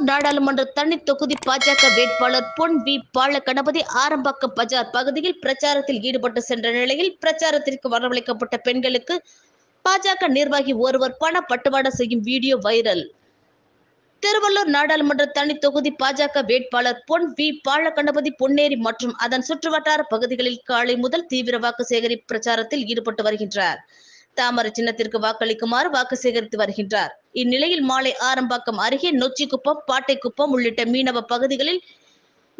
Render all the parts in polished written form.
நாடாளுமன்ற தனி தொகுதி பாஜக வேட்பாளர் பொன் வி பாலகணபதி ஆரம்பாக்கம் பஜார் பகுதியில் பிரச்சாரத்தில் ஈடுபட்டு சென்ற நிலையில் பிரச்சாரத்திற்கு வரவழைக்கப்பட்ட பெண்களுக்கு பாஜக நிர்வாகி ஒருவர் பண பட்டுவாடா செய்யும் வீடியோ வைரல். திருவள்ளூர் நாடாளுமன்ற தனி தொகுதி பாஜக வேட்பாளர் பொன் வி பாலகணபதி பொன்னேரி மற்றும் அதன் சுற்றுவட்டார பகுதிகளில் காலை முதல் தீவிர வாக்கு சேகரிப்பு பிரச்சாரத்தில் ஈடுபட்டு வருகின்றார். தாமரை சின்னத்திற்கு வாக்களிக்குமாறு வாக்கு சேகரித்து வருகின்றார். இந்நிலையில் மாலை ஆரம்பாக்கம் அருகே நொச்சிக்குப்பம், பாட்டைக்குப்பம் உள்ளிட்ட மீனவ பகுதிகளில்,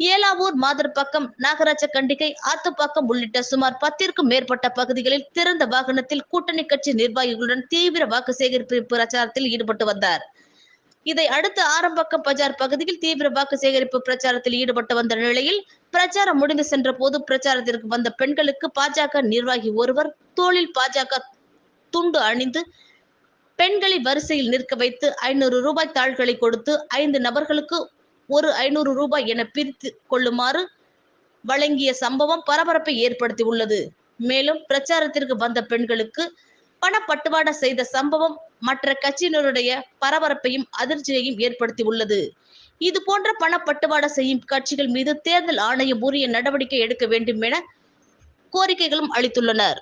ஏலாவூர், மாதர்பாக்கம், நாகராஜகண்டிகை, ஆத்துப்பாக்கம் உள்ளிட்ட சுமார் 10ற்கும் மேற்பட்ட பகுதிகளில் திறந்த வாகனத்தில் கூட்டணி கட்சி நிர்வாகிகளுடன் தீவிர வாக்கு சேகரிப்பு பிரச்சாரத்தில் ஈடுபட்டு வந்தார். இதை அடுத்து ஆரம்பாக்கம் பஜார் பகுதியில் தீவிர வாக்கு சேகரிப்பு பிரச்சாரத்தில் ஈடுபட்டு வந்த நிலையில் பிரச்சாரம் முடிந்து சென்ற போது பிரச்சாரத்திற்கு வந்த பெண்களுக்கு பாஜக நிர்வாகி ஒருவர் தோளில் பாஜக துண்டு அணிந்து பெண்களை வரிசையில் நிற்க வைத்து 500 ரூபாய் தாள்களை கொடுத்து 5 நபர்களுக்கு ஒரு 500 ரூபாய் என பிரித்து கொள்ளுமாறு வழங்கிய சம்பவம் பரபரப்பை ஏற்படுத்தி உள்ளது. மேலும் பிரச்சாரத்திற்கு வந்த பெண்களுக்கு பணப்பட்டுவாடா செய்த சம்பவம் மற்ற கட்சியினருடைய பரபரப்பையும் அதிர்ச்சியையும் ஏற்படுத்தி உள்ளது. இதுபோன்ற பணப்பட்டுவாடா செய்யும் கட்சிகள் மீது தேர்தல் ஆணையம் உரிய நடவடிக்கை எடுக்க வேண்டும் என கோரிக்கைகளும் அளித்துள்ளனர்.